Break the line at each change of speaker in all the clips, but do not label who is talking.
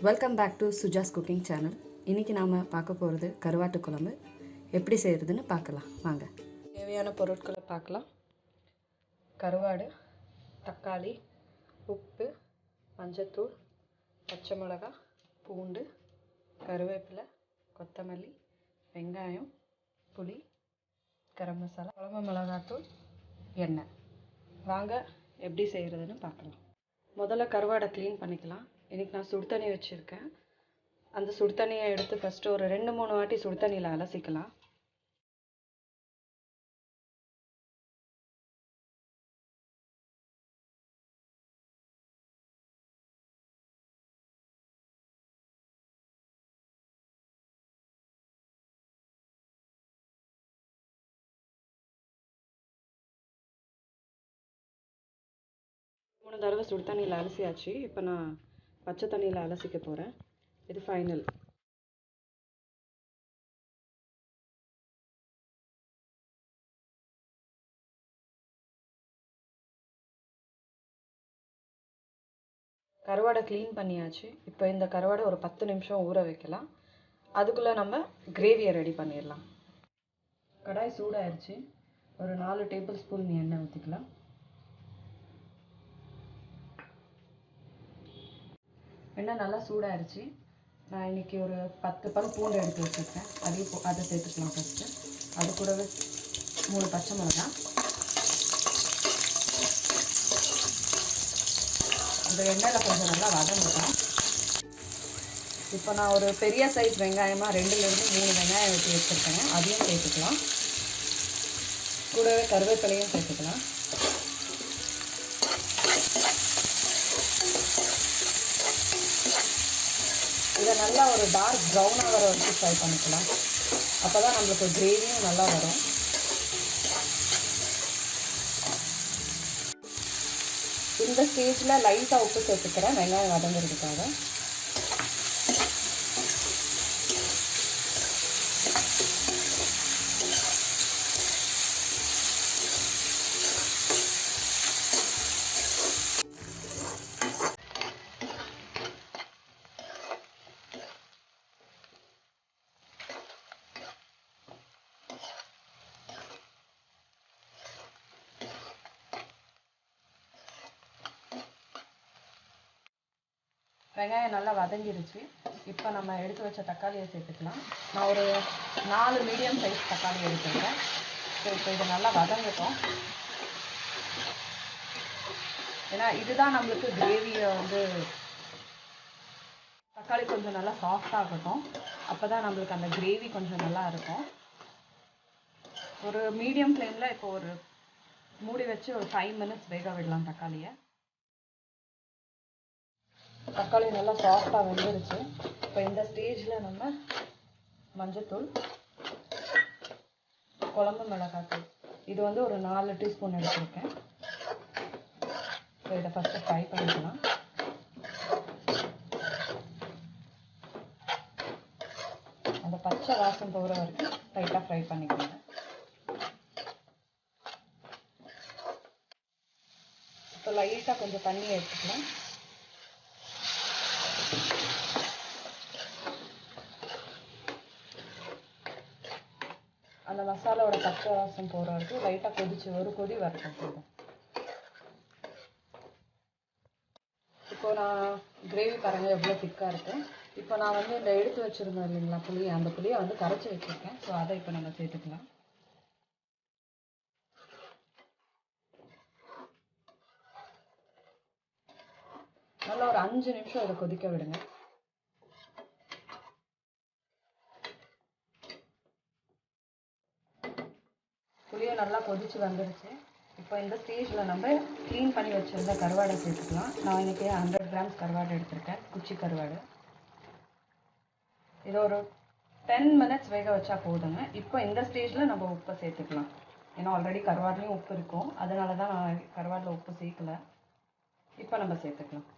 Welcome back to Suja's cooking channel. இன்றைக்கி நாம் பார்க்க போகிறது கருவாட்டு குழம்பு. எப்படி செய்கிறதுன்னு பார்க்கலாம் வாங்க. தேவையான பொருட்களை பார்க்கலாம். கருவாடு, தக்காளி, உப்பு, மஞ்சத்தூள், பச்சை மிளகாய், பூண்டு, கருவேப்பிலை, கொத்தமல்லி, வெங்காயம், புளி, கரம் மசாலா, குழம்பு மிளகாத்தூள், எண்ணெய். வாங்க எப்படி செய்கிறதுன்னு பார்க்கலாம். முதல்ல கருவாடை க்ளீன் பண்ணிக்கலாம். இன்றைக்கி நான் சுடு தண்ணி வச்சுருக்கேன். அந்த சுடு தண்ணியை எடுத்து ஃபஸ்ட்டு ஒரு 2-3 வாட்டி சுடு தண்ணியில் அலசிக்கலாம். மூணு தடவை சுடு தண்ணியில் அலசியாச்சு. இப்போ நான் பச்சை தண்ணியில் அலசிக்க போகிறேன். இது ஃபைனல். கருவாடை க்ளீன் பண்ணியாச்சு. இப்போ இந்த கருவாடை ஒரு 10 நிமிஷம் ஊற வைக்கலாம். அதுக்குள்ளே நம்ம கிரேவியை ரெடி பண்ணிடலாம். கடாய் சூடாயிருச்சு. ஒரு 4 டேபிள் ஸ்பூன் எண்ணெய் ஊற்றிக்கலாம். எண்ணெய் நல்லா சூடாயிருச்சு. நான் இன்றைக்கி ஒரு 10 பல் பூண்டு எடுத்து வச்சுருக்கேன். அதை சேர்த்துக்கலாம் ஃபஸ்ட்டு. அது கூடவே 3 பச்சை மிளகாய். இந்த எண்ணெயில் கொஞ்சம் நல்லா வதங்கட்டும். இப்போ நான் ஒரு பெரிய சைஸ் வெங்காயமாக 2-3 வெங்காயம் வெட்டி வச்சுருக்கேன். அதையும் சேர்த்துக்கலாம். கூடவே கருவேப்பிலையும் சேர்த்துக்கலாம். இதை நல்லா ஒரு டார்க் ப்ரௌனாக வர வச்சு ஃப்ரை பண்ணிக்கலாம். அப்போ தான் நம்மளுக்கு கிரேவியும் நல்லா வரும். இந்த ஸ்டேஜில் லைட்டாக உப்பு சேர்த்துக்கிறேன் வெங்காயம் வதங்குறதுக்காக. வெங்காயம் நல்லா வதங்கிருச்சு. இப்போ நம்ம எடுத்து வச்ச தக்காளியை சேர்த்துக்கலாம். நான் ஒரு 4 மீடியம் சைஸ் தக்காளி எடுத்துக்கிறேன். ஸோ இப்போ இது நல்லா வதங்கட்டும். ஏன்னா இதுதான் நம்மளுக்கு கிரேவியை தக்காளி கொஞ்சம் நல்லா சாஃப்டாகட்டும். அப்போ தான் நம்மளுக்கு அந்த கிரேவி கொஞ்சம் நல்லா இருக்கும். ஒரு மீடியம் ஃப்ளேமில் இப்போ ஒரு மூடி வச்சு ஒரு 5 மினிட்ஸ் வேக விடலாம் தக்காளியை. தக்காளி நல்லா சாஃப்டாக வெந்துருச்சு. இப்போ இந்த ஸ்டேஜில் நம்ம மஞ்சத்தூள், குழம்பு மிளகாத்தூள், இது ஒரு 4 டீஸ்பூன் எடுத்துருக்கேன். ஸோ இதை ஃபஸ்ட்டு ஃப்ரை பண்ணிக்கலாம். அந்த பச்சை வாசம் போகிற வரைக்கும் லைட்டாக ஃப்ரை பண்ணிக்கோங்க. இப்போ லைட்டாக கொஞ்சம் தண்ணி எடுத்துக்கலாம். அந்த மசாலாவோட பச்சை வாசம் போகிற வரைக்கும் லைட்டாக கொதிச்சு ஒரு கொதி வரட்டும் போதும். இப்போ நான் கிரேவி பாருங்கள் எவ்வளோ திக்காக இருக்கும். இப்போ நான் இந்த எடுத்து வச்சுருந்தேன் இல்லைங்களா புளி, அந்த புளியை கரைச்சி வச்சுருக்கேன். ஸோ அதை இப்போ நம்ம சேர்த்துக்கலாம். நல்லா ஒரு 5 நிமிஷம் இதை கொதிக்க விடுங்க. புளியை நல்லா கொதிச்சு வந்துருச்சு. இப்போ இந்த ஸ்டேஜில் நம்ம க்ளீன் பண்ணி வச்சுருந்த கருவாடை சேர்த்துக்கலாம். நான் இன்றைக்கி 100 கிராம்ஸ் கருவாடு எடுத்திருக்கேன், குச்சி கருவாடு. இதை ஒரு 10 மினிட்ஸ் வேக வச்சா போதுங்க. இப்போ இந்த ஸ்டேஜில் நம்ம உப்பை சேர்த்துக்கலாம். ஏன்னா ஆல்ரெடி கருவாடுலேயும் உப்பு இருக்கும், அதனால தான் நான் கருவாடில் உப்பு சேர்க்கலை. இப்போ நம்ம சேர்த்துக்கலாம்.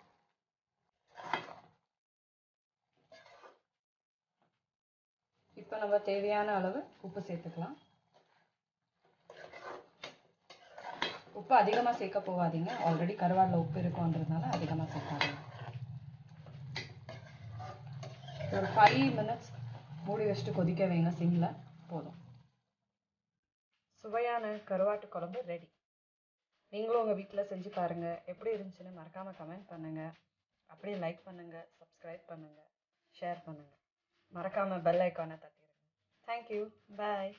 இப்போ நம்ம தேவையான அளவு உப்பு சேர்த்துக்கலாம். உப்பு அதிகமாக சேர்க்க போகாதீங்க, ஆல்ரெடி கருவாடில் உப்பு இருக்குன்றதுனால அதிகமாக சேர்க்காதீங்க. ஒரு 5 மினிட்ஸ் மூடி வச்சுட்டு கொதிக்க வைங்க சிம்மில். போதும். சுவையான கருவாட்டு குழம்பு ரெடி. நீங்களும் உங்கள் வீட்டில் செஞ்சு பாருங்கள். எப்படி இருந்துச்சுன்னு மறக்காமல் கமெண்ட் பண்ணுங்கள். அப்படியே லைக் பண்ணுங்கள், சப்ஸ்கிரைப் பண்ணுங்கள், ஷேர் பண்ணுங்கள். மறக்காமல் பெல் ஐக்கானை தட்டிடுங்க. தேங்க்யூ. பாய்.